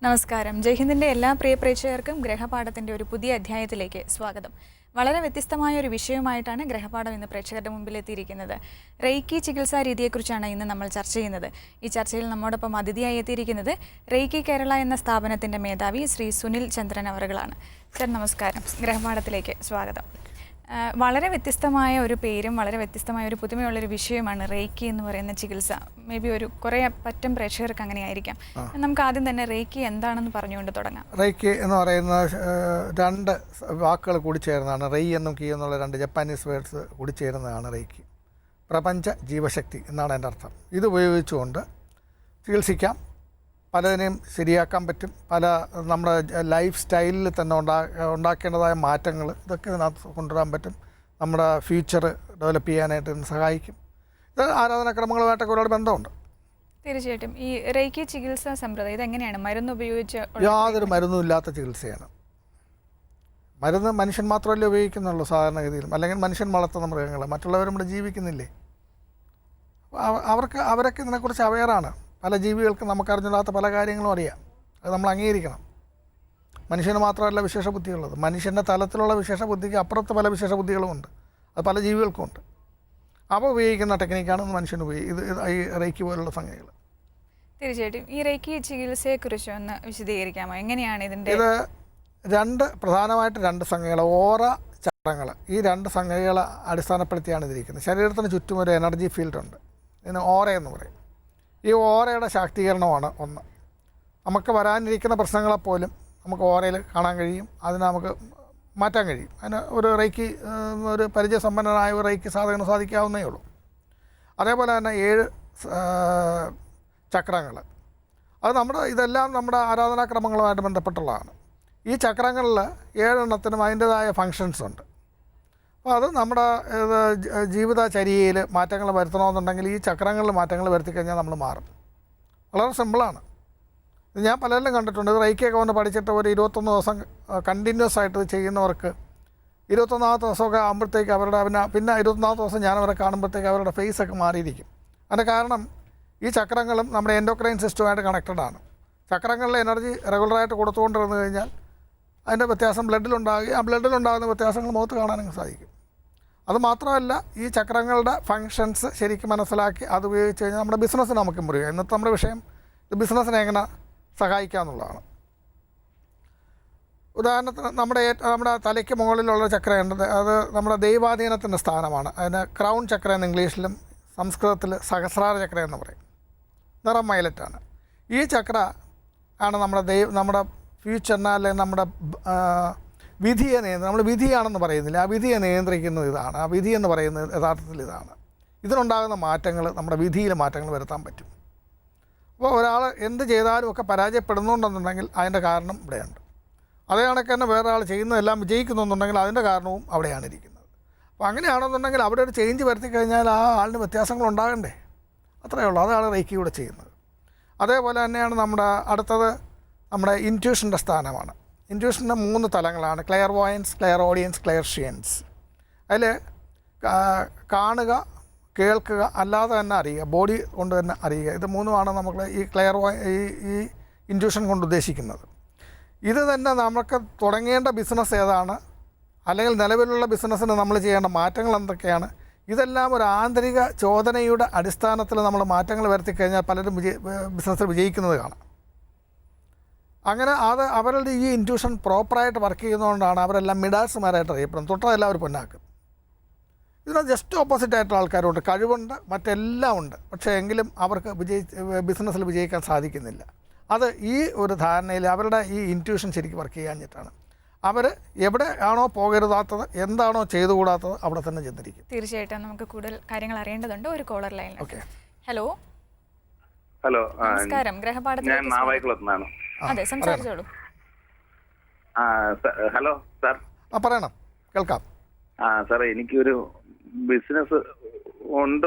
നമസ്കാരം. ജയ്ഹിന്ദിൻ്റെ എല്ലാ പ്രിയ പ്രേക്ഷകർക്കും ഗ്രഹപാഠത്തിൻ്റെ ഒരു പുതിയ അധ്യായത്തിലേക്ക് സ്വാഗതം. വളരെ വ്യത്യസ്തമായ ഒരു വിഷയവുമായിട്ടാണ് ഗ്രഹപാഠം ഇന്ന് പ്രേക്ഷകരുടെ മുമ്പിൽ എത്തിയിരിക്കുന്നത്. റെയ്ക്കി ചികിത്സാ രീതിയെക്കുറിച്ചാണ് ഇന്ന് നമ്മൾ ചർച്ച ചെയ്യുന്നത്. ഈ ചർച്ചയിൽ നമ്മോടൊപ്പം അതിഥിയായി എത്തിയിരിക്കുന്നത് റെയ്ക്കി കേരള എന്ന സ്ഥാപനത്തിൻ്റെ മേധാവി ശ്രീ സുനിൽ ചന്ദ്രൻ അവറുകളാണ്. സർ, നമസ്കാരം. ഗ്രഹപാഠത്തിലേക്ക് സ്വാഗതം. വളരെ വ്യത്യസ്തമായ ഒരു പേരും വളരെ വ്യത്യസ്തമായ ഒരു പുതുമയുള്ളൊരു വിഷയമാണ് റെയ്ക്കി എന്ന് പറയുന്ന ചികിത്സ. മേ ബി കുറേ പറ്റും പ്രേക്ഷകർക്ക് അങ്ങനെയായിരിക്കാം. നമുക്ക് ആദ്യം തന്നെ റെയ്ക്കി എന്താണെന്ന് പറഞ്ഞുകൊണ്ട് തുടങ്ങാം. റെയ്ക്കി എന്ന് പറയുന്ന രണ്ട് വാക്കുകൾ കൂടിച്ചേർന്നതാണ്. റെയ് എന്നും കീ എന്നുള്ള രണ്ട് ജപ്പാനീസ് വേർഡ്സ് കൂടിച്ചേരുന്നതാണ് റെയ്ക്കി. പ്രപഞ്ച ജീവശക്തി എന്നാണ് എൻ്റെ അർത്ഥം. ഇത് ഉപയോഗിച്ചുകൊണ്ട് ചികിത്സിക്കാം, പലതിനെയും ശരിയാക്കാൻ പറ്റും. പല നമ്മുടെ ലൈഫ് സ്റ്റൈലിൽ തന്നെ ഉണ്ടാക്കേണ്ടതായ മാറ്റങ്ങൾ ഇതൊക്കെ ഇതിനകത്ത് കൊണ്ടുവരാൻ പറ്റും. നമ്മുടെ ഫ്യൂച്ചർ ഡെവലപ്പ് ചെയ്യാനായിട്ട് സഹായിക്കും. ഇത് ആരാധനാക്രമങ്ങളുമായിട്ടൊക്കെ ഒരുപാട് ബന്ധമുണ്ട്. തീർച്ചയായിട്ടും. ഈ റെയ്ക്കി ചികിത്സാ സമ്പ്രദായം ഇതെങ്ങനെയാണ്? മരുന്ന് ഉപയോഗിച്ച്? യാതൊരു മരുന്നും ഇല്ലാത്ത ചികിത്സയാണ്. മരുന്ന് മനുഷ്യൻ മാത്രമല്ലേ ഉപയോഗിക്കുന്നുള്ളൂ സാധാരണഗതിയിലും. അല്ലെങ്കിൽ മനുഷ്യൻ വളർത്തുന്ന മൃഗങ്ങൾ, മറ്റുള്ളവരും ഇവിടെ ജീവിക്കുന്നില്ലേ? അവരൊക്കെ ഇതിനെക്കുറിച്ച് അവെയറാണ്. പല ജീവികൾക്കും നമുക്കറിഞ്ഞില്ലാത്ത പല കാര്യങ്ങളും അറിയാം. അത് നമ്മൾ അംഗീകരിക്കണം. മനുഷ്യന് മാത്രമല്ല വിശേഷ ബുദ്ധിയുള്ളത്. മനുഷ്യൻ്റെ തലത്തിലുള്ള വിശേഷ ബുദ്ധിക്ക് അപ്പുറത്ത് പല വിശേഷ ബുദ്ധികളുമുണ്ട്. അത് പല ജീവികൾക്കുമുണ്ട്. അവ ഉപയോഗിക്കുന്ന ടെക്നിക്കാണ് മനുഷ്യന് ഈ റെയ്ക്കി പോലുള്ള സംഗതികൾ. തീർച്ചയായിട്ടും. ഈ റെയ്ക്കി ചികിത്സയെക്കുറിച്ച് ഒന്ന് വിശദീകരിക്കാമോ? എങ്ങനെയാണ് ഇതിൻ്റെ? ഇത് പ്രധാനമായിട്ട് രണ്ട് സംഗതികൾ, ഓറ, ചക്രങ്ങൾ. ഈ രണ്ട് സംഗതികളെ അടിസ്ഥാനപ്പെടുത്തിയാണ് ഇതിരിക്കുന്നത്. ശരീരത്തിന് ചുറ്റും ഒരു എനർജി ഫീൽഡുണ്ട്. ഇതിന് ഓറ എന്ന് പറയും. ഈ ഓറയുടെ ശാക്തീകരണമാണ് ഒന്ന്. നമുക്ക് വരാനിരിക്കുന്ന പ്രശ്നങ്ങളെപ്പോലും നമുക്ക് ഓറയിൽ കാണാൻ കഴിയും. അതിന് നമുക്ക് മാറ്റാൻ കഴിയും. അതിന് ഒരു റെയ്ക്കി ഒരു പരിചയസമ്പന്നനായ ഒരു റെയ്ക്കി സാധകന് സാധിക്കാവുന്നേ ഉള്ളൂ. അതേപോലെ തന്നെ 7 ചക്രങ്ങൾ. അത് ഇതെല്ലാം നമ്മുടെ ആരാധനാക്രമങ്ങളുമായിട്ട് ബന്ധപ്പെട്ടുള്ളതാണ്. ഈ ചക്രങ്ങളിൽ 7 എണ്ണത്തിനും അതിൻ്റേതായ ഫങ്ഷൻസ് ഉണ്ട്. അപ്പോൾ അത് നമ്മുടെ ജീവിതചര്യയിൽ മാറ്റങ്ങൾ വരുത്തണമെന്നുണ്ടെങ്കിൽ ഈ ചക്രങ്ങളിൽ മാറ്റങ്ങൾ വരുത്തിക്കഴിഞ്ഞാൽ നമ്മൾ മാറും. വളരെ സിമ്പിളാണ്. ഇത് ഞാൻ പലരിലും കണ്ടിട്ടുണ്ട്. ഇത് റെയ്ക്കിയൊക്കെ വന്ന് പഠിച്ചിട്ട് ഒരു 21 ദിവസം കണ്ടിന്യൂസ് ആയിട്ട് ചെയ്യുന്നവർക്ക് 21ാമത്തെ ദിവസമൊക്കെ ആകുമ്പോഴത്തേക്ക് പിന്നെ 24ാമത്തെ ദിവസം ഞാനവരെ കാണുമ്പോഴത്തേക്ക് അവരുടെ ഫേസൊക്കെ മാറിയിരിക്കും. അതിൻ്റെ കാരണം ഈ ചക്രങ്ങളും നമ്മുടെ എൻഡോക്രൈൻ സിസ്റ്റവുമായിട്ട് കണക്റ്റഡാണ്. ചക്രങ്ങളിലെ എനർജി റെഗുലറായിട്ട് കൊടുത്തുകൊണ്ടിരുന്നു കഴിഞ്ഞാൽ അതിൻ്റെ വ്യത്യാസം ബ്ലഡിലുണ്ടാകുകയും ആ ബ്ലഡിലുണ്ടാകുന്ന വ്യത്യാസങ്ങൾ മുഖത്ത് കാണാനും സാധിക്കും. അതുമാത്രമല്ല, ഈ ചക്രങ്ങളുടെ ഫങ്ഷൻസ് ശരിക്കും മനസ്സിലാക്കി അത് ഉപയോഗിച്ച് കഴിഞ്ഞാൽ നമ്മുടെ ബിസിനസ്സിന് നമുക്ക് ഇമ്പ്രൂവ് ചെയ്യാം. ഇന്നത്തെ നമ്മുടെ വിഷയം ഇത് ബിസിനസ്സിനെ എങ്ങനെ സഹായിക്കുക എന്നുള്ളതാണ്. ഉദാഹരണത്തിന് നമ്മുടെ തലയ്ക്ക് മുകളിലുള്ള ചക്രയുണ്ട്. അത് നമ്മുടെ ദൈവാധീനത്തിൻ്റെ സ്ഥാനമാണ്. അതിന് ക്രൗൺ ചക്ര എന്ന് ഇംഗ്ലീഷിലും സംസ്കൃതത്തിൽ സഹസ്രാര ചക്ര എന്ന് പറയും. നിറം വയലറ്റാണ്. ഈ ചക്ര ആണ് നമ്മുടെ ഫ്യൂച്ചറിനെ അല്ലെങ്കിൽ നമ്മുടെ വിധിയെ നമ്മൾ വിധിയാണെന്ന് പറയുന്നില്ല, ആ വിധിയെ നിയന്ത്രിക്കുന്നത് ഇതാണ്. ആ വിധി എന്ന് പറയുന്നത് യഥാർത്ഥത്തിൽ ഇതാണ്. ഇതിനുണ്ടാകുന്ന മാറ്റങ്ങൾ നമ്മുടെ വിധിയിൽ മാറ്റങ്ങൾ വരുത്താൻ പറ്റും. അപ്പോൾ ഒരാൾ എന്ത് ചെയ്താലും ഒക്കെ പരാജയപ്പെടുന്നുണ്ടെന്നുണ്ടെങ്കിൽ അതിൻ്റെ കാരണം ഇവിടെയുണ്ട്. അതേ കണക്ക് തന്നെ വേറെ ആൾ ചെയ്യുന്നതെല്ലാം വിജയിക്കുന്നുണ്ടെങ്കിൽ അതിൻ്റെ കാരണവും അവിടെയാണ് ഇരിക്കുന്നത്. അപ്പോൾ അങ്ങനെയാണെന്നുണ്ടെങ്കിൽ അവിടെ ഒരു ചേഞ്ച് വരുത്തി കഴിഞ്ഞാൽ ആ ആളിന് വ്യത്യാസങ്ങൾ ഉണ്ടാകണ്ടേ? അത്രയേ ഉള്ളൂ. അതാണ് റെയ്ക്കിയുടെ ചെയ്യുന്നത്. അതേപോലെ തന്നെയാണ് അടുത്തത് നമ്മുടെ ഇൻറ്റ്യൂഷൻ്റെ സ്ഥാനമാണ്. ഇൻറ്റ്യൂഷൻ്റെ 3 തലങ്ങളാണ്: ക്ലെയർ വോയൻസ്, ക്ലെയർ ഓഡിയൻസ്, ക്ലെയർ ഷിയൻസ്. അതിൽ കാണുക, കേൾക്കുക, അല്ലാതെ തന്നെ അറിയുക, ബോഡി കൊണ്ട് തന്നെ അറിയുക. ഇത് 3മാണ് നമ്മൾ ഈ ഇൻറ്റ്യൂഷൻ കൊണ്ട് ഉദ്ദേശിക്കുന്നത്. ഇത് തന്നെ നമുക്ക് തുടങ്ങേണ്ട ബിസിനസ് ഏതാണ്, അല്ലെങ്കിൽ നിലവിലുള്ള ബിസിനസ്സിന് നമ്മൾ ചെയ്യേണ്ട മാറ്റങ്ങൾ എന്തൊക്കെയാണ്, ഇതെല്ലാം ഒരു ആന്തരിക ചോദനയുടെ അടിസ്ഥാനത്തിൽ നമ്മൾ മാറ്റങ്ങൾ വരുത്തിക്കഴിഞ്ഞാൽ പലരും ബിസിനസ്സിൽ വിജയിക്കുന്നത് കാണാം. അങ്ങനെ അവരുടെ ഈ ഇൻറ്റ്യൂഷൻ പ്രോപ്പറായിട്ട് വർക്ക് ചെയ്യുന്നതുകൊണ്ടാണ് അവരെല്ലാം മിഡാസുമാരായിട്ട് അറിയപ്പെടുന്നത്. തൊട്ടതെല്ലാം അവർ പൊന്നാക്കും. ഇതിന് ജസ്റ്റ് ഓപ്പോസിറ്റ് ആയിട്ടുള്ള ആൾക്കാരുണ്ട്. കഴിവുണ്ട്, മറ്റെല്ലാം ഉണ്ട്. പക്ഷേ എങ്കിലും അവർക്ക് ബിസിനസ്സിൽ വിജയിക്കാൻ സാധിക്കുന്നില്ല. അത് ഈ ഒരു ധാരണയിൽ അവരുടെ ഈ ഇൻറ്റ്യൂഷൻ ശരിക്കും വർക്ക് ചെയ്യാഞ്ഞിട്ടാണ്. അവർ എവിടെയാണോ പോകരുതാത്തത്, എന്താണോ ചെയ്തുകൂടാത്തത് അവിടെ തന്നെ ചെന്നിരിക്കും. തീർച്ചയായിട്ടും നമുക്ക് കൂടുതൽ കാര്യങ്ങൾ അറിയേണ്ടതുണ്ട്. ഒരു കോളർ ലൈൻ. ഓക്കെ. ഹലോ. നമസ്കാരം. ഗ്രഹപാഠത്തിൽ. അതെ, സംസാരിച്ചോളൂ. Hello sir. പറയണം, കേൾക്കാം. സാറേ, എനിക്കൊരു ബിസിനസ്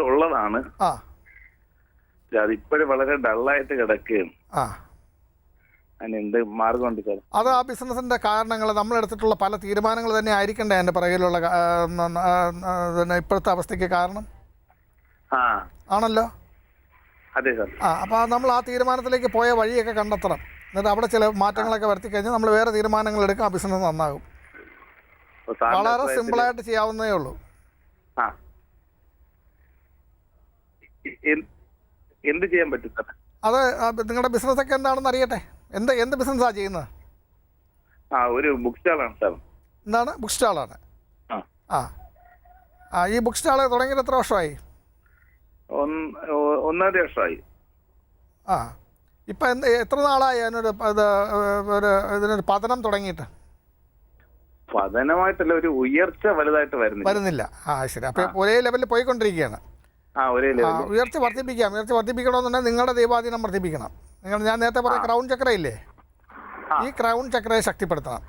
ഉള്ളതാണ്. അതിപ്പോഴും വളരെ ഡള്ളായിട്ട് കിടക്കുകയാണ്. അതിനെന്ത് മാർഗമുണ്ട് സാർ? അത് ആ ബിസിനസിന്റെ കാരണങ്ങൾ, നമ്മളെടുത്തിട്ടുള്ള പല തീരുമാനങ്ങൾ തന്നെ ആയിരിക്കണ്ടേ അതിന്റെ പിറകിലുള്ള ഇപ്പോഴത്തെ അവസ്ഥയ്ക്ക് കാരണം? ആണല്ലോ. അതെ സാർ. അപ്പോൾ നമ്മൾ ആ തീരുമാനത്തിലേക്ക് പോയ വഴിയൊക്കെ കണ്ടെത്തണം. എന്നിട്ട് അവിടെ ചില മാറ്റങ്ങളൊക്കെ വരുത്തി കഴിഞ്ഞാൽ നമ്മൾ വേറെ തീരുമാനങ്ങൾ എടുക്കും, ആ ബിസിനസ് നന്നാകും. അപ്പൊ സാറിന്റെ വളരെ അഭിപ്രായത്തില് സിമ്പിളായിട്ട് ചെയ്യാവുന്നതേ ഉള്ളൂ. ആ എന്ത് ചെയ്യാൻ പറ്റും സാർ? അത് നിങ്ങളുടെ ബിസിനസ്സൊക്കെ എന്താണെന്ന് അറിയട്ടെ. എന്ത് ബിസിനസ്സാണ് ചെയ്യുന്നത്? ഒരു ബുക്ക് സ്റ്റാളാണ് സാർ. എന്താണ്? ബുക്ക് സ്റ്റാളാണ്. ആ ഈ ബുക്ക് സ്റ്റാൾ തുടങ്ങിയിട്ട് എത്ര വർഷമായി? 1.5 വർഷമായി. ഇപ്പം എത്ര നാളായി ഇതിനൊരു പതനം തുടങ്ങിയിട്ട്? പതനമായിട്ടല്ല, ഒരു ഉയർച്ച വലുതായിട്ട് വരുന്നില്ല. ശരി. അപ്പം ഒരേ ലെവലിൽ പോയിക്കൊണ്ടിരിക്കുകയാണ്. ഒരേ ലെവലിൽ ഉയർച്ച വർദ്ധിപ്പിക്കണമെന്നുണ്ടെങ്കിൽ നിങ്ങളുടെ ദൈവാധീനം വർദ്ധിപ്പിക്കണം. ഞാൻ നേരത്തെ പറഞ്ഞ ക്രൗൺ ചക്രയില്ലേ, ഈ ക്രൗൺ ചക്രയെ ശക്തിപ്പെടുത്തണം.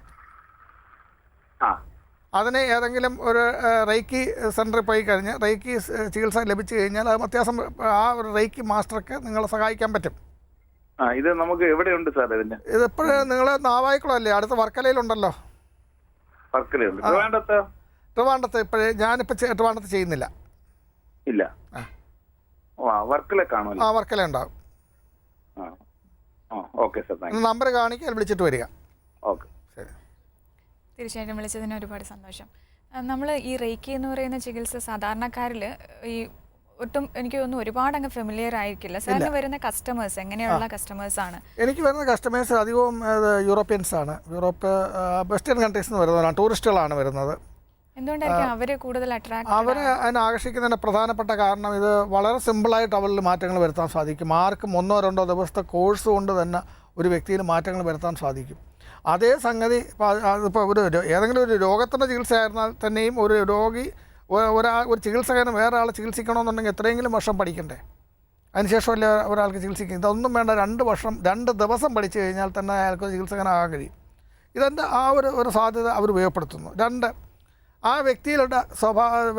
അതിന് ഏതെങ്കിലും ഒരു റേക്കി സെൻറ്ററിൽ പോയി കഴിഞ്ഞ് റേക്കി ചികിത്സ ലഭിച്ചു കഴിഞ്ഞാൽ അത് വ്യത്യാസം ആ ഒരു റേക്കി മാസ്റ്റർക്ക് നിങ്ങളെ സഹായിക്കാൻ പറ്റും. ഇത് നമുക്ക് എവിടെയുണ്ട് സാർ? ഇതിപ്പോഴും നിങ്ങൾ നാവായിക്കുളമല്ലേ, അടുത്ത വർക്കലയിലുണ്ടല്ലോ. വർക്കലയുണ്ട്. ട്രിവാൻഡ്രത്ത് ഞാനിപ്പോൾ ട്രിവാൻഡ്രത്ത് ചെയ്യുന്നില്ല. ഇല്ല. വർക്കല കാണുമല്ലോ. വർക്കല ഉണ്ടാവും. ഓക്കെ സാർ, നമ്പർ കാണിക്കാൻ വിളിച്ചിട്ട് വരിക. ഓക്കെ, ശരി. തീർച്ചയായിട്ടും വിളിച്ചതിന് ഒരുപാട് സന്തോഷം. നമ്മൾ ഈ റേക്കി എന്ന് പറയുന്ന ചികിത്സ സാധാരണക്കാരിൽ ഈ ഒട്ടും എനിക്ക് തോന്നുന്നു ഒരുപാട് അങ്ങ് ഫെമിലിയർ ആയിരിക്കില്ല. സാറിന് വരുന്ന കസ്റ്റമേഴ്സ് എങ്ങനെയുള്ള കസ്റ്റമേഴ്സാണ്? എനിക്ക് വരുന്ന കസ്റ്റമേഴ്സ് അധികവും യൂറോപ്യൻസ് ആണ്. യൂറോപ്പ് വെസ്റ്റേൺ കൺട്രീസിൽ നിന്ന് വരുന്നതാണ്, ടൂറിസ്റ്റുകളാണ് വരുന്നത്. എന്തുകൊണ്ടായിരിക്കും അവർ കൂടുതൽ അട്രാക്ട്? അവരെ അതിനെ ആകർഷിക്കുന്നതിന് പ്രധാനപ്പെട്ട കാരണം ഇത് വളരെ സിമ്പിളായിട്ട് അവരിൽ മാറ്റങ്ങൾ വരുത്താൻ സാധിക്കും. ആർക്കും 1-2 ദിവസത്തെ കോഴ്സ് കൊണ്ട് തന്നെ ഒരു വ്യക്തിയിൽ മാറ്റങ്ങൾ വരുത്താൻ സാധിക്കും. അതേ സംഗതി ഇപ്പോൾ ഏതെങ്കിലും ഒരു രോഗത്തിൻ്റെ ചികിത്സയായിരുന്നാൽ തന്നെയും ഒരു രോഗി ഒരു ചികിത്സകന് വേറെ ആളെ ചികിത്സിക്കണമെന്നുണ്ടെങ്കിൽ എത്രയെങ്കിലും വർഷം പഠിക്കണ്ടേ? അതിനുശേഷമല്ലേ ഒരാൾക്ക് ചികിത്സിക്കും. ഇതൊന്നും വേണ്ട, 2 ദിവസം പഠിച്ചു കഴിഞ്ഞാൽ തന്നെ അയാൾക്ക് ചികിത്സകനാകാൻ കഴിയും. ഇതെൻ്റെ ഒരു സാധ്യത അവർ ഉപയോഗപ്പെടുത്തുന്നു. 2, ആ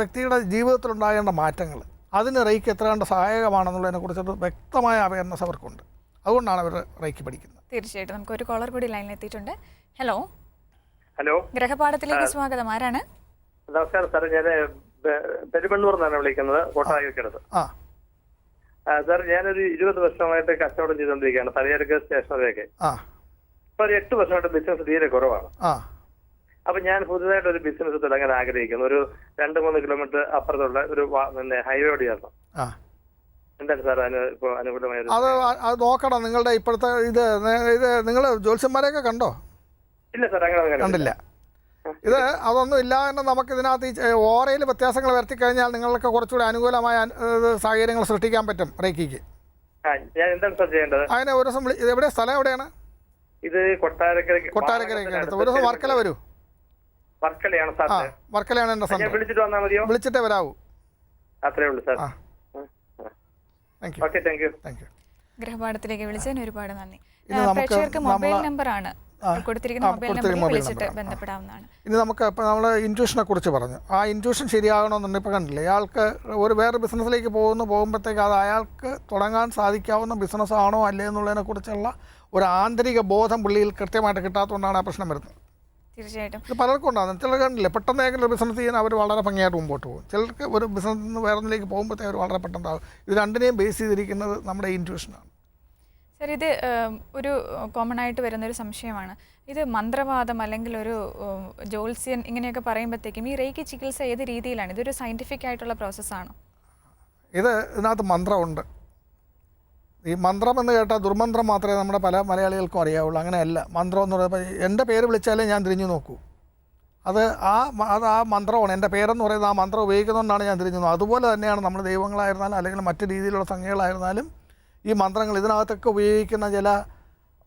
വ്യക്തിയുടെ ജീവിതത്തിലുണ്ടാകേണ്ട മാറ്റങ്ങൾ, അതിന് റേക്ക് എത്ര കണ്ട് സഹായകമാണെന്നുള്ളതിനെക്കുറിച്ചൊരു വ്യക്തമായ അവയർനെസ് അവർക്കുണ്ട്. അതുകൊണ്ടാണ് അവർ റേക്ക് പഠിക്കുന്നത്. തീർച്ചയായിട്ടും. നമുക്ക് ഒരു കോളർ കൂടി ലൈനിൽ എത്തിയിട്ടുണ്ട്. ഹലോ. ഗ്രഹപാഠത്തിലേക്ക് സ്വാഗതം. ആരാണ്? നമസ്കാരം സാർ, ഞാൻ പെരുമണ്ണൂർ നിന്നാണ് വിളിക്കുന്നത്, കോട്ടായിക്കടുത്ത്. സാർ, ഞാനൊരു 20 വർഷമായിട്ട് കച്ചവടം ചെയ്തുകൊണ്ടിരിക്കുകയാണ്, പലചരക്ക് സ്റ്റേഷനറിയൊക്കെ. ഇപ്പൊ ഒരു 8 വർഷമായിട്ട് ബിസിനസ് തീരെ കുറവാണ്. അപ്പൊ ഞാൻ പുതുതായിട്ട് ഒരു ബിസിനസ് തുടങ്ങാൻ ആഗ്രഹിക്കുന്നു. ഒരു 2-3 കിലോമീറ്റർ അപ്പുറത്തുള്ള ഒരു ഹൈവേയോട് ചേർന്നു. എന്താണ് സാർ അതിന് ഇപ്പൊ അനുകൂലമായ? അത് നോക്കണം. നിങ്ങളുടെ ഇപ്പോഴത്തെ ഇത് നിങ്ങൾ ജ്യോത്സ്യന്മാരെയൊക്കെ കണ്ടോ? ഇല്ല സാർ, അങ്ങനെ കണ്ടില്ല. അതൊന്നും ഇല്ല എന്ന് നമുക്ക് ഇതിനകത്ത് ഈ ഓറയിൽ വ്യത്യാസങ്ങൾ വരുത്തി കഴിഞ്ഞാൽ നിങ്ങൾക്ക് കുറച്ചുകൂടി അനുകൂലമായ സാഹചര്യങ്ങൾ സൃഷ്ടിക്കാൻ പറ്റും റേക്കിക്ക്. ഞാൻ എന്താണ് സാർ ചെയ്യേണ്ടത്? അതിനെ ഒരു ദിവസം ഇത് എവിടെ സ്ഥലം എവിടെയാണ്? ഇത് കൊട്ടാരക്കരയ്ക്ക് അടുത്ത്. ഒരു ദിവസം വർക്കല വരൂ. വർക്കലയാണ് സാർ. വർക്കലയാണ് എൻ്റെ സ്ഥലം. വിളിച്ചിട്ട് വന്നാൽ മതിയോ? വിളിച്ചിട്ടേ വരാവൂ. അത്രേ ഉള്ളൂ സാർ. ഗ്രഹപാഠത്തിലേക്ക് വിളിച്ചതിന് ഒരുപാട് നന്ദി. പ്രേക്ഷകർക്ക് മൊബൈൽ നമ്പറാണ് കൊടുത്തിരിക്കുന്ന, മൊബൈൽ നമ്പറിൽ വിളിച്ചിട്ട് ബന്ധപ്പെടാവുന്നതാണ്. ഇനി നമുക്ക് ഇപ്പോൾ നമ്മൾ ഇൻറ്റ്യൂഷനെ കുറിച്ച് പറഞ്ഞു. ആ ഇൻറ്റ്യൂഷൻ ശരിയാകണമെന്നുണ്ടെങ്കിൽ ഇപ്പോൾ കണ്ടില്ലേ, അയാൾക്ക് വേറെ ബിസിനസ്സിലേക്ക് പോകുമ്പോഴത്തേക്ക് അത് അയാൾക്ക് തുടങ്ങാൻ സാധിക്കാവുന്ന ബിസിനസ് ആണോ അല്ലേ എന്നുള്ളതിനെക്കുറിച്ചുള്ള ഒരു ആന്തരിക ബോധം പുള്ളിയിൽ കൃത്യമായിട്ട് കിട്ടാത്തതുകൊണ്ടാണ് ആ പ്രശ്നം വരുന്നത്. തീർച്ചയായിട്ടും. ഇത് പലർക്കും ഉണ്ടാകുന്നത്. ചിലർ കണ്ടില്ലേ, പെട്ടെന്ന് ഏതെങ്കിലും ഒരു ബിസിനസ് ചെയ്യാൻ അവർ വളരെ ഭംഗിയായിട്ട് മുമ്പോട്ട് പോകും. ചിലർക്ക് ഒരു ബിസിനസ്സിൽ നിന്ന് വേറെ ഒന്നിലേക്ക് പോകുമ്പോഴത്തേക്ക് അവർ വളരെ പെട്ടെന്നാകും. ഇത് രണ്ടിനെയും ബേസ് ചെയ്തിരിക്കുന്നത് നമ്മുടെ ഇൻറ്റ്യൂഷനാണ്. സർ, ഇത് ഒരു കോമൺ ആയിട്ട് വരുന്നൊരു സംശയമാണ്. ഇത് മന്ത്രവാദം അല്ലെങ്കിൽ ഒരു ജ്യോത്സ്യൻ ഇങ്ങനെയൊക്കെ പറയുമ്പോഴത്തേക്കും ഈ റേക്കി ചികിത്സ ഏത് രീതിയിലാണ്? ഇതൊരു സയൻറ്റിഫിക് ആയിട്ടുള്ള പ്രോസസ്സാണോ? ഇതിനകത്ത് മന്ത്രമുണ്ട്. ഈ മന്ത്രം എന്ന് കേട്ടാൽ ദുർമന്ത്രം മാത്രമേ നമ്മുടെ പല മലയാളികൾക്കും അറിയാവുള്ളൂ. അങ്ങനെയല്ല. മന്ത്രം എന്ന് പറയുമ്പോൾ എൻ്റെ പേര് വിളിച്ചാലേ ഞാൻ തിരിഞ്ഞു നോക്കൂ. അത് ആ മന്ത്രമാണ്. എൻ്റെ പേരെന്ന് പറയുന്നത് ആ മന്ത്രം ഉപയോഗിക്കുന്നതുകൊണ്ടാണ് ഞാൻ തിരിഞ്ഞു നോക്കുക. അതുപോലെ തന്നെയാണ് നമ്മൾ ദൈവങ്ങളായിരുന്നാലും അല്ലെങ്കിൽ മറ്റ് രീതിയിലുള്ള സംഖ്യകളായിരുന്നാലും ഈ മന്ത്രങ്ങൾ ഇതിനകത്തൊക്കെ ഉപയോഗിക്കുന്ന ചില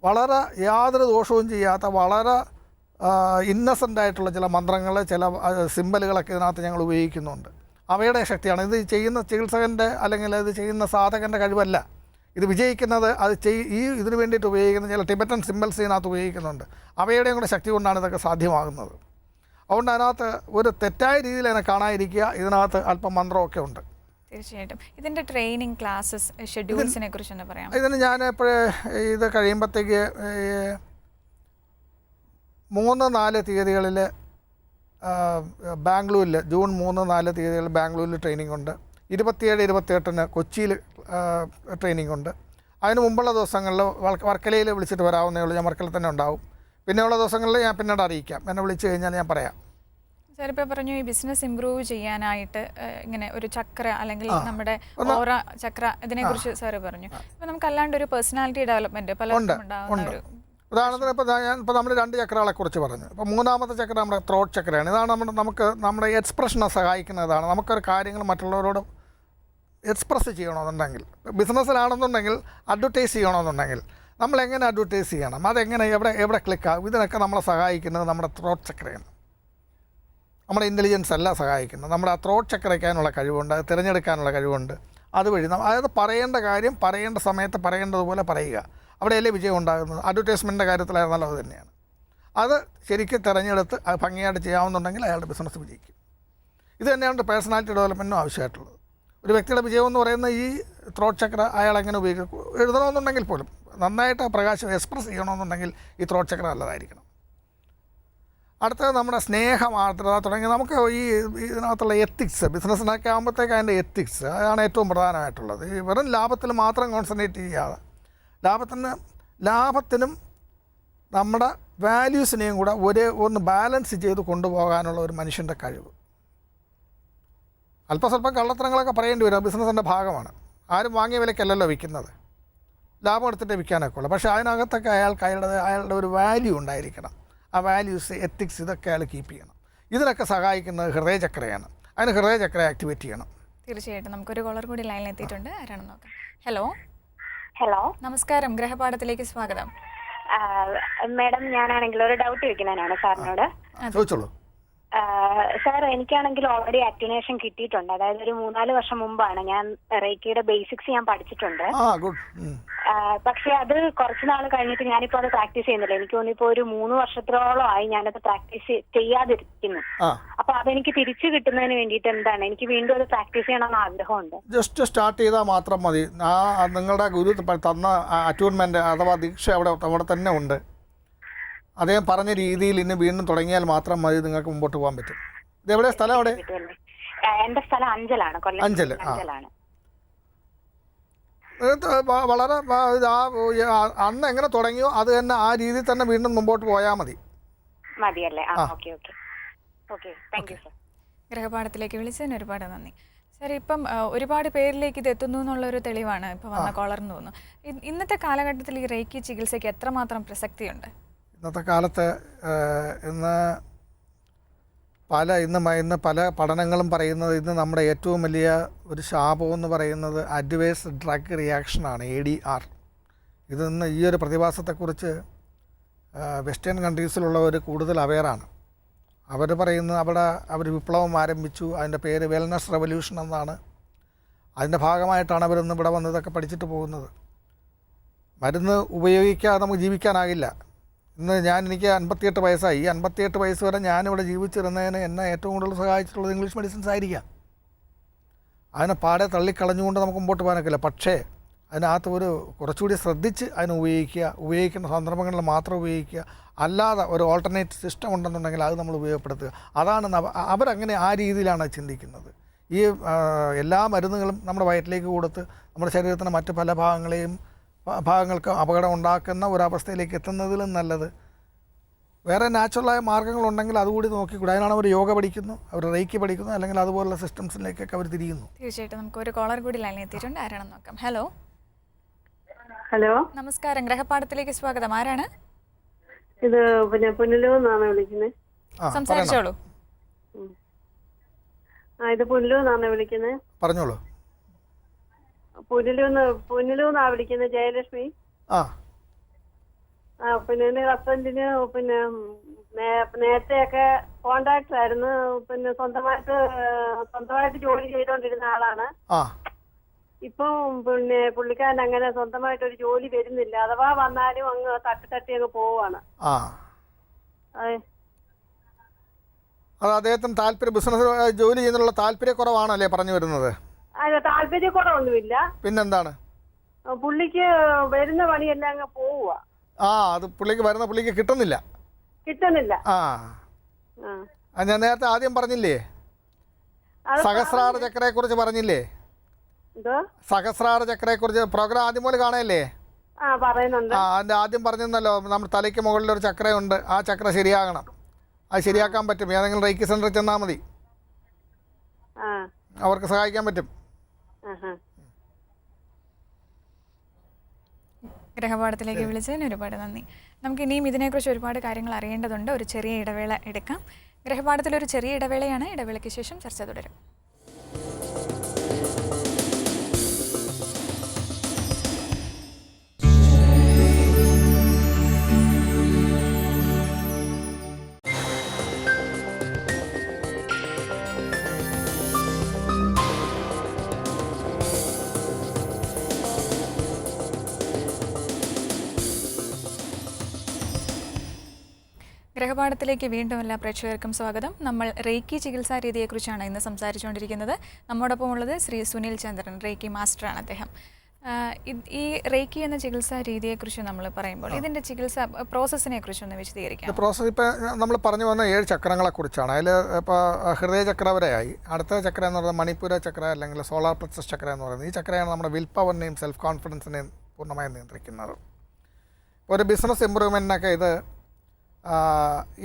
വളരെ യാതൊരു ദോഷവും ചെയ്യാത്ത വളരെ ഇന്നസെൻ്റായിട്ടുള്ള ചില മന്ത്രങ്ങൾ, ചില സിമ്പലുകളൊക്കെ ഇതിനകത്ത് ഞങ്ങൾ ഉപയോഗിക്കുന്നുണ്ട്. അവയുടെ ശക്തിയാണ്. ഇത് ചെയ്യുന്ന ചികിത്സകൻ്റെ അല്ലെങ്കിൽ ഇത് ചെയ്യുന്ന സാധകൻ്റെ കഴിവല്ല. ഇത് വിജയിക്കുന്നത് ഇതിനു വേണ്ടിയിട്ട് ഉപയോഗിക്കുന്ന ചില ടിബറ്റൻ സിമ്പൽസ് ഇതിനകത്ത് ഉപയോഗിക്കുന്നുണ്ട്. അവയുടെയും കൂടെ ശക്തി കൊണ്ടാണ് ഇതൊക്കെ സാധ്യമാകുന്നത്. അതുകൊണ്ട് അതിനകത്ത് ഒരു തെറ്റായ രീതിയിൽ അതിനെ കാണാതിരിക്കുക. ഇതിനകത്ത് അല്പം മന്ത്രമൊക്കെ ഉണ്ട്. തീർച്ചയായിട്ടും. ഇതിൻ്റെ ട്രെയിനിങ് ക്ലാസ്സസ് ഷെഡ്യൂൾസിനെ കുറിച്ച് തന്നെ പറയാം. ഇതിന് ഞാൻ ഇത് കഴിയുമ്പോഴത്തേക്ക് 3-4 തീയതികളിൽ ബാംഗ്ലൂരിൽ ജൂൺ 3-4 തീയതികളിൽ ബാംഗ്ലൂരിൽ ട്രെയിനിങ് ഉണ്ട്. 27-28 കൊച്ചിയിൽ ട്രെയിനിങ് ഉണ്ട്. അതിന് മുമ്പുള്ള ദിവസങ്ങളിൽ വർക്കലയിൽ വിളിച്ചിട്ട് വരാവുന്നേ ഉള്ളൂ. ഞാൻ വർക്കലയിൽ തന്നെ ഉണ്ടാവും. പിന്നെയുള്ള ദിവസങ്ങളിൽ ഞാൻ പിന്നീട് അറിയിക്കാം. എന്നെ വിളിച്ചു കഴിഞ്ഞാൽ ഞാൻ പറയാം. സാർ ഇപ്പോൾ പറഞ്ഞു ഈ ബിസിനസ് ഇമ്പ്രൂവ് ചെയ്യാനായിട്ട് ഇങ്ങനെ ഒരു ചക്ര അല്ലെങ്കിൽ നമ്മുടെ ഓറ ചക്ര ഇതിനെക്കുറിച്ച് സാറ് പറഞ്ഞു. ഇപ്പോൾ നമുക്ക് അല്ലാണ്ട് ഒരു പേഴ്സണാലിറ്റി ഡെവലപ്മെൻറ്റ് പലർക്കും ഉണ്ടാകുന്ന ഒരു ഉദാഹരണത്തിന് ഇപ്പോൾ നമ്മൾ 2 ചക്രകളെക്കുറിച്ച് പറഞ്ഞു. ഇപ്പോൾ 3ാമത്തെ ചക്ര നമ്മുടെ ത്രോട്ട് ചക്രയാണ്. ഇതാണ് നമുക്ക് നമ്മുടെ എക്സ്പ്രഷനെ സഹായിക്കുന്നതാണ്. നമുക്കൊരു കാര്യങ്ങൾ മറ്റുള്ളവരോട് എക്സ്പ്രസ് ചെയ്യണമെന്നുണ്ടെങ്കിൽ, ബിസിനസ്സിലാണെന്നുണ്ടെങ്കിൽ അഡ്വർടൈസ് ചെയ്യണമെന്നുണ്ടെങ്കിൽ നമ്മൾ എങ്ങനെ അഡ്വർടൈസ് ചെയ്യണം, അതെങ്ങനെ എവിടെ ക്ലിക്കാകും, ഇതിനൊക്കെ നമ്മളെ സഹായിക്കുന്നത് നമ്മുടെ ത്രോട്ട് ചക്രയാണ്. നമ്മുടെ ഇൻ്റലിജൻസ് അല്ല സഹായിക്കുന്നത്. നമ്മുടെ ആ ത്രോട്ട് ചക്രയ്ക്കാനുള്ള കഴിവുണ്ട്, അത് തിരഞ്ഞെടുക്കാനുള്ള കഴിവുണ്ട്. അതുവഴി അതായത് പറയേണ്ട കാര്യം പറയേണ്ട സമയത്ത് പറയേണ്ടതുപോലെ പറയുക. അവിടെയല്ലേ വിജയം ഉണ്ടാകുന്നത്. അഡ്വർടൈസ്മെൻറ്റിൻ്റെ കാര്യത്തിലായിരുന്നാലും അത് തന്നെയാണ്. അത് ശരിക്കും തിരഞ്ഞെടുത്ത് അത് ഭംഗിയായിട്ട് ചെയ്യാവുന്നുണ്ടെങ്കിൽ അയാളുടെ ബിസിനസ് വിജയിക്കും. ഇത് തന്നെയാണ് പേഴ്സണാലിറ്റി ഡെവലപ്മെൻറ്റിനും ആവശ്യമായിട്ടുള്ളത്. ഒരു വ്യക്തിയുടെ വിജയം എന്ന് പറയുന്ന ഈ ത്രോട്ട് ചക്ര അയാൾ എങ്ങനെ ഉപയോഗിക്കും, എഴുതണമെന്നുണ്ടെങ്കിൽ പോലും നന്നായിട്ട് പ്രകാശം എക്സ്പ്രസ് ചെയ്യണമെന്നുണ്ടെങ്കിൽ ഈ ത്രോട്ട് ചക്ര നല്ലതായിരിക്കണം. അടുത്തത് നമ്മുടെ സ്നേഹം, ആർദ്രത തുടങ്ങി നമുക്ക് ഈ ഇതിനകത്തുള്ള എത്തിക്സ്, ബിസിനസ്സിനൊക്കെ ആകുമ്പോഴത്തേക്ക് അതിൻ്റെ എത്തിക്സ് അതാണ് ഏറ്റവും പ്രധാനമായിട്ടുള്ളത്. ഈ വെറും ലാഭത്തിൽ മാത്രം കോൺസെൻട്രേറ്റ് ചെയ്യാതെ ലാഭത്തിനും നമ്മുടെ വാല്യൂസിനെയും കൂടെ ഒന്ന് ബാലൻസ് ചെയ്ത് കൊണ്ടുപോകാനുള്ള ഒരു മനുഷ്യൻ്റെ കഴിവ്. അല്പസ്വല്പം കള്ളത്തരങ്ങളൊക്കെ പറയേണ്ടി വരും. ബിസിനസ്സിൻ്റെ ഭാഗമാണ്. ആരും വാങ്ങിയ വിലയ്ക്കല്ലല്ലോ വിൽക്കുന്നത്, ലാഭം എടുത്തിട്ട് വിൽക്കാനൊക്കെ ഉള്ളു. പക്ഷേ അതിനകത്തൊക്കെ അയാളുടെ ഒരു വാല്യൂ ഉണ്ടായിരിക്കണം. ആ വാല്യൂസ്, എത്തിക്സ്, ഇതൊക്കെ അയാൾ കീപ്പ് ചെയ്യണം. ഇതിനൊക്കെ സഹായിക്കുന്നത് ഹൃദയചക്രയാണ്. അതിന് ഹൃദയചക്ര ആക്ടിവേറ്റ് ചെയ്യണം. തീർച്ചയായിട്ടും. നമുക്കൊരു കോളർ കൂടി ലൈനിൽ എത്തിയിട്ടുണ്ട്. ആരാണെന്ന് നോക്കാം. ഹലോ. ഹലോ, നമസ്കാരം. ഗ്രഹപാഠത്തിലേക്ക് സ്വാഗതം. മാഡം, ഞാനാണെങ്കിൽ ഒരു ഡൗട്ട് ചോദിക്കാനാണ് സാറിനോട്. ചോദിച്ചോളൂ. സാർ, എനിക്കാണെങ്കിൽ ഓൾറെഡി അക്ടിനേഷൻ കിട്ടിയിട്ടുണ്ട്. അതായത് ഒരു 3-4 വർഷം മുമ്പാണ് ഞാൻ റേക്കിയുടെ ബേസിക്സ് ഞാൻ പഠിച്ചിട്ടുണ്ട്. പക്ഷെ അത് കുറച്ച് നാൾ കഴിഞ്ഞിട്ട് ഞാനിപ്പോൾ അത് പ്രാക്ടീസ് ചെയ്യുന്നില്ല. എനിക്ക് തോന്നിപ്പോ ഒരു 3 വർഷത്തോളം ആയി ഞാനത് പ്രാക്ടീസ് ചെയ്യാതിരിക്കുന്നു. അപ്പൊ അതെനിക്ക് തിരിച്ചു കിട്ടുന്നതിന് വേണ്ടിയിട്ട് എന്താണ്, എനിക്ക് വീണ്ടും അത് പ്രാക്ടീസ് ചെയ്യണമെന്ന് ആഗ്രഹമുണ്ട്. ജസ്റ്റ് സ്റ്റാർട്ട് ചെയ്താൽ മാത്രം മതി. നിങ്ങളുടെ ഗുരു തന്ന അറ്റ്യൂൺമെന്റ് അഥവാ ദീക്ഷ അവിടെ തന്നെ ഉണ്ട്. അദ്ദേഹം പറഞ്ഞ രീതിയിൽ ഇന്ന് വീണ്ടും തുടങ്ങിയാൽ മാത്രം മതി, നിങ്ങൾക്ക് മുമ്പോട്ട് പോകാൻ പറ്റും. ഇതെവിടെ സ്ഥലം? അവിടെ എന്റെ സ്ഥലം അഞ്ചലാണ്, കൊല്ലം അഞ്ചല്. അഞ്ചലാണ്. വളരെ അന്ന് എങ്ങനെ തുടങ്ങിയോ അത് തന്നെ ആ രീതിയിൽ തന്നെ വീണ്ടും മുമ്പോട്ട് പോയാൽ മതി. മതിയല്ലേ? Thank you sir. ഗ്രഹപാഠത്തിലേക്ക് വിളിച്ചതിന് ഒരുപാട് നന്ദി. സാർ, ഇപ്പം ഒരുപാട് പേരിലേക്ക് ഇത് എത്തുന്നു എന്നുള്ളൊരു തെളിവാണ് ഇപ്പോൾ വന്ന കോളർന്ന് തോന്നുന്നു. ഇന്നത്തെ കാലഘട്ടത്തിൽ ഈ റേക്കി ചികിത്സയ്ക്ക് എത്രമാത്രം പ്രസക്തിയുണ്ട്? ഇന്നത്തെ കാലത്ത് ഇന്ന് പല പഠനങ്ങളും പറയുന്നത് ഇന്ന് നമ്മുടെ ഏറ്റവും വലിയ ഒരു ശാപമെന്ന് പറയുന്നത് അഡ്വേഴ്സ് ഡ്രഗ് റിയാക്ഷനാണ്, ADR. ഇതിന്ന് ഈ ഒരു പ്രതിഭാസത്തെക്കുറിച്ച് വെസ്റ്റേൺ കൺട്രീസിലുള്ളവർ കൂടുതൽ അവെയറാണ്. അവർ പറയുന്നത് അവർ വിപ്ലവം ആരംഭിച്ചു. അതിൻ്റെ പേര് വെൽനസ് റെവല്യൂഷൻ എന്നാണ്. അതിൻ്റെ ഭാഗമായിട്ടാണ് അവരിന്ന് ഇവിടെ വന്ന് ഇതൊക്കെ പഠിച്ചിട്ട് പോകുന്നത്. മരുന്ന് ഉപയോഗിക്കാതെ നമുക്ക് ജീവിക്കാനാകില്ല. ഇന്ന് എനിക്ക് 58 വയസ്സായി. ഈ 58 വയസ്സ് വരെ ഞാനിവിടെ ജീവിച്ചിരുന്നതിന് എന്നെ ഏറ്റവും കൂടുതൽ സഹായിച്ചിട്ടുള്ളത് ഇംഗ്ലീഷ് മെഡിസിൻസ് ആയിരിക്കാം. അതിനെ പാടെ തള്ളിക്കളഞ്ഞുകൊണ്ട് നമുക്ക് മുമ്പോട്ട് പോകാനൊക്കില്ല. പക്ഷേ അതിനകത്ത് കുറച്ചുകൂടി ശ്രദ്ധിച്ച് ഉപയോഗിക്കുന്ന സന്ദർഭങ്ങളിൽ മാത്രം ഉപയോഗിക്കുക. അല്ലാതെ ഒരു ഓൾട്ടർനേറ്റ് സിസ്റ്റം ഉണ്ടെന്നുണ്ടെങ്കിൽ അത് നമ്മൾ ഉപയോഗപ്പെടുത്തുക. അതാണ് അവരങ്ങനെ ആ രീതിയിലാണ് ചിന്തിക്കുന്നത്. ഈ എല്ലാ മരുന്നുകളും നമ്മുടെ വയറ്റിലേക്ക് കൊടുത്ത് നമ്മുടെ ശരീരത്തിന് മറ്റ് പല ഭാഗങ്ങൾക്ക് അപകടം ഉണ്ടാക്കുന്ന ഒരവസ്ഥയിലേക്ക് എത്തുന്നതിലും നല്ലത് വേറെ നാച്ചുറലായ മാർഗ്ഗങ്ങളുണ്ടെങ്കിൽ അതുകൂടി നോക്കിക്കൂടെ. അതിനാണ് അവർ യോഗ പഠിക്കുന്നു, അവർ റേക്കി പഠിക്കുന്നു, അല്ലെങ്കിൽ അതുപോലുള്ള സിസ്റ്റംസിലേക്കൊക്കെ അവർ തിരിയുന്നു. തീർച്ചയായിട്ടും. നമുക്ക് ഒരു കോളർ കൂടി ലൈനിൽ എത്തിയിട്ടുണ്ട്. ആരാണെന്ന് നോക്കാം. ഹലോ. ഹലോ, നമസ്കാരം. ഗ്രഹപാഠത്തിലേക്ക് സ്വാഗതം. ആരാണ്? ഇത് പുനലൂന്നാണ് വിളിക്കുന്നത്. സംസാരിച്ചോളൂ. ഇത് പുനലൂന്നാണ് വിളിക്കുന്നത്. പറഞ്ഞോളൂ. പുനലൂന്നാ വിളിക്കുന്നത്. ജയലക്ഷ്മി. പിന്നെ എന്റെ ഹസ്ബൻഡിന് നേരത്തെയൊക്കെ കോൺട്രാക്ടർ ആയിരുന്നു. സ്വന്തമായിട്ട് ജോലി ചെയ്തോണ്ടിരുന്ന ആളാണ്. ഇപ്പം പുള്ളിക്കാരൻ അങ്ങനെ സ്വന്തമായിട്ട് ഒരു ജോലി വരുന്നില്ല. അഥവാ വന്നാലും അങ്ങ് തട്ടി അങ്ങ് പോവാണ്. അത് അദ്ദേഹത്തിന് താല്പര്യം, ബിസിനസ് ജോലി ചെയ്യുന്നതിനുള്ള താല്പര്യക്കുറവാണല്ലേ പറഞ്ഞു വരുന്നത്? താല്പര്യക്കുറവൊന്നുമില്ല. പിന്നെന്താണ്? പുള്ളിക്ക് വരുന്ന പണിയെല്ലാം അങ്ങ് പോവുക. അത് പുള്ളിക്ക് കിട്ടുന്നില്ല. ഞാൻ നേരത്തെ ആദ്യം പറഞ്ഞില്ലേ, സഹസ്രാര ചക്രയെ കുറിച്ച് പറഞ്ഞില്ലേ? എന്തോ സഹസ്രാര ചക്രയെക്കുറിച്ച് പ്രോഗ്രാം ആദ്യം പോലെ കാണാനല്ലേ? പറയുന്നുണ്ട്. അതിൻ്റെ ആദ്യം പറഞ്ഞല്ലോ, നമ്മുടെ തലയ്ക്ക് മുകളിൽ ഒരു ചക്രയുണ്ട്, ആ ചക്ര ശരിയാകണം. അത് ശരിയാക്കാൻ പറ്റും. ഏതെങ്കിലും റേക്കി സെൻറ്ററിൽ ചെന്നാൽ മതി, അവർക്ക് സഹായിക്കാൻ പറ്റും. ഗ്രഹപാഠത്തിലേക്ക് വിളിച്ചതിന് ഒരുപാട് നന്ദി. നമുക്ക് ഇനിയും ഇതിനെക്കുറിച്ച് ഒരുപാട് കാര്യങ്ങൾ അറിയേണ്ടതുണ്ട്. ഒരു ചെറിയ ഇടവേള എടുക്കാം. ഗ്രഹപാഠത്തിലൊരു ചെറിയ ഇടവേളയാണ്. ഇടവേളയ്ക്ക് ശേഷം ചർച്ച തുടരും. ഗ്രഹപാഠത്തിലേക്ക് വീണ്ടും എല്ലാ പ്രേക്ഷകർക്കും സ്വാഗതം. നമ്മൾ റേക്കി ചികിത്സാ രീതിയെക്കുറിച്ചാണ് ഇന്ന് സംസാരിച്ചുകൊണ്ടിരിക്കുന്നത്. നമ്മോടൊപ്പം ഉള്ളത് ശ്രീ സുനിൽ ചന്ദ്രൻ, റേക്കി മാസ്റ്ററാണ് അദ്ദേഹം. ഈ റേക്കി എന്ന ചികിത്സാ രീതിയെക്കുറിച്ച് നമ്മൾ പറയുമ്പോൾ ഇതിൻ്റെ ചികിത്സാ പ്രോസസ്സിനെ കുറിച്ചൊന്ന് വിശദീകരിക്കാം. പ്രോസസ്സ് ഇപ്പോൾ നമ്മൾ പറഞ്ഞു വന്ന 7 ചക്രങ്ങളെക്കുറിച്ചാണ്. അതിൽ ഇപ്പോൾ ഹൃദയചക്ര വരെയായി. അടുത്ത ചക്ര എന്ന് പറയുന്നത് മണിപ്പൂര ചക്ര അല്ലെങ്കിൽ സോളാർ പ്ലക്സസ് ചക്ര എന്ന് പറയുന്നത്. ഈ ചക്രയാണ് നമ്മുടെ വിൽ പവറിനെയും സെൽഫ് കോൺഫിഡൻസിനെയും പൂർണ്ണമായും നിയന്ത്രിക്കുന്നത്. ഒരു ബിസിനസ് ഇമ്പ്രൂവ്മെൻറ്റിനൊക്കെ ഇത്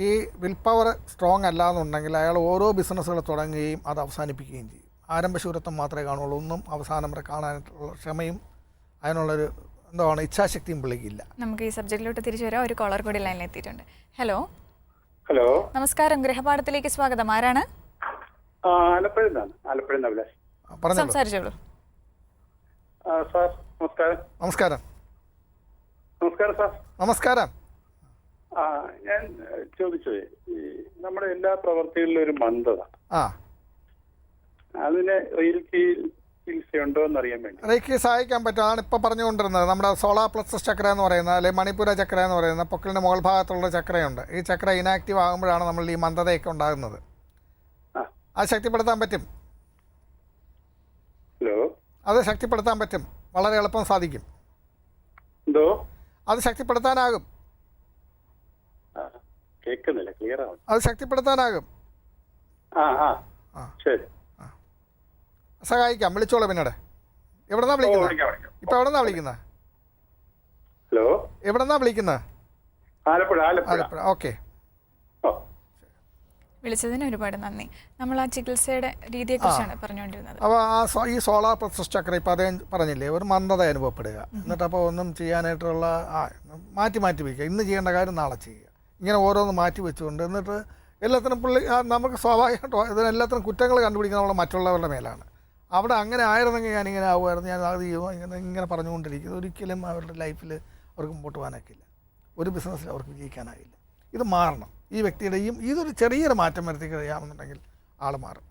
ഈ വിൽ പവർ സ്ട്രോങ് അല്ല എന്നുണ്ടെങ്കിൽ അയാൾ ഓരോ ബിസിനസ്സുകൾ തുടങ്ങുകയും അത് അവസാനിപ്പിക്കുകയും ചെയ്യും. ആരംഭശൂരത്വം മാത്രമേ കാണുള്ളൂ. ഒന്നും അവസാനം വരെ കാണാനായിട്ടുള്ള ക്ഷമയും അതിനുള്ളൊരു എന്താണ് ഇച്ഛാശക്തിയും പുള്ളിക്കില്ല. നമുക്ക് ഈ സബ്ജക്റ്റിലോട്ട് തിരിച്ചു വരാം. ഒരു കോളർ കൂടി ലൈനിൽ എത്തിയിട്ടുണ്ട്. ഹലോ ഹലോ, നമസ്കാരം. ഗ്രഹപാഠത്തിലേക്ക് സ്വാഗതം. ആരാണ്? സംസാരിച്ചോളൂ സാർ. നമസ്കാരം. നമസ്കാരം. നമസ്കാരം സാർ. നമസ്കാരം. ഞാൻ ചോദിച്ചത്, നമ്മുടെ എല്ലാ പ്രവർത്തികളിലും ഒരു മന്ദത, അതിന് റേക്കി ചികിത്സയുണ്ടോ എന്നറിയാൻ വേണ്ടി. റേക്കി സഹായിക്കാൻ പറ്റും. അതാണ് ഇപ്പോൾ പറഞ്ഞുകൊണ്ടിരുന്നത്. നമ്മുടെ സോളാർ പ്ലക്സസ് ചക്ര എന്ന് പറയുന്നത്, അല്ലെങ്കിൽ മണിപ്പൂര ചക്ര എന്ന് പറയുന്ന പൊക്കിളിൻ്റെ മുകൾ ഭാഗത്തുള്ള ചക്രയുണ്ട്. ഈ ചക്ര ഇനാക്റ്റീവ് ആകുമ്പോഴാണ് നമ്മൾ ഈ മന്ദതയൊക്കെ ഉണ്ടാകുന്നത്. അത് ശക്തിപ്പെടുത്താൻ പറ്റും. ഹലോ, അത് ശക്തിപ്പെടുത്താൻ പറ്റും. വളരെ എളുപ്പം സാധിക്കും. എന്തോ? അത് ശക്തിപ്പെടുത്താനാകും. കേൾക്കുന്നില്ല, ക്ലിയർ ആവും. അത് ശക്തിപ്പെടുത്താനാകും. ശരി, സഹായിക്കാം. വിളിച്ചോളൂ. പിന്നീട് എവിടെന്നാ വിളിക്കുന്നത്? ഇപ്പൊ എവിടെന്നാ വിളിക്കുന്നത്? ഹലോ, എവിടെന്നാ വിളിക്കുന്നത്? ആലപ്പുഴ. ആലപ്പുഴ. ഓക്കെ. വിളിച്ചതിന് ഒരുപാട് നന്ദി. നമ്മൾ ആ ചികിത്സയുടെ രീതിയെക്കുറിച്ചാണ് പറഞ്ഞുകൊണ്ടിരുന്നത്. അപ്പോൾ ഈ സോളാർ പ്ലക്സസ് ചക്ര ഇപ്പോൾ അദ്ദേഹം പറഞ്ഞില്ലേ, ഒരു മന്ദത അനുഭവപ്പെടുക. എന്നിട്ട് അപ്പോൾ ഒന്നും ചെയ്യാനായിട്ടുള്ള മാറ്റി വയ്ക്കുക. ഇന്ന് ചെയ്യേണ്ട കാര്യം നാളെ ചെയ്യുക. ഇങ്ങനെ ഓരോന്ന് മാറ്റി വെച്ചുകൊണ്ട് എന്നിട്ട് എല്ലാത്തിനും നമുക്ക് സ്വാഭാവികമായിട്ടും ഇതിനെല്ലാത്തിനും കുറ്റങ്ങൾ കണ്ടുപിടിക്കുന്ന നമ്മൾ മറ്റുള്ളവരുടെ മേലാണ്. അവിടെ അങ്ങനെ ആയിരുന്നെങ്കിൽ ഞാനിങ്ങനെ ആവുമായിരുന്നു, ഞാൻ അത് ചെയ്യുമോ, ഇങ്ങനെ പറഞ്ഞുകൊണ്ടിരിക്കുന്നത്. ഒരിക്കലും അവരുടെ ലൈഫിൽ അവർക്ക് മുമ്പോട്ട് പോകാനാക്കില്ല. ഒരു ബിസിനസ്സിൽ അവർക്ക് വിജയിക്കാനാകില്ല. ഇത് മാറണം. ഈ വ്യക്തിയുടെയും ഇതൊരു ചെറിയൊരു മാറ്റം വരുത്തി കഴിയാമെന്നുണ്ടെങ്കിൽ ആൾ മാറും.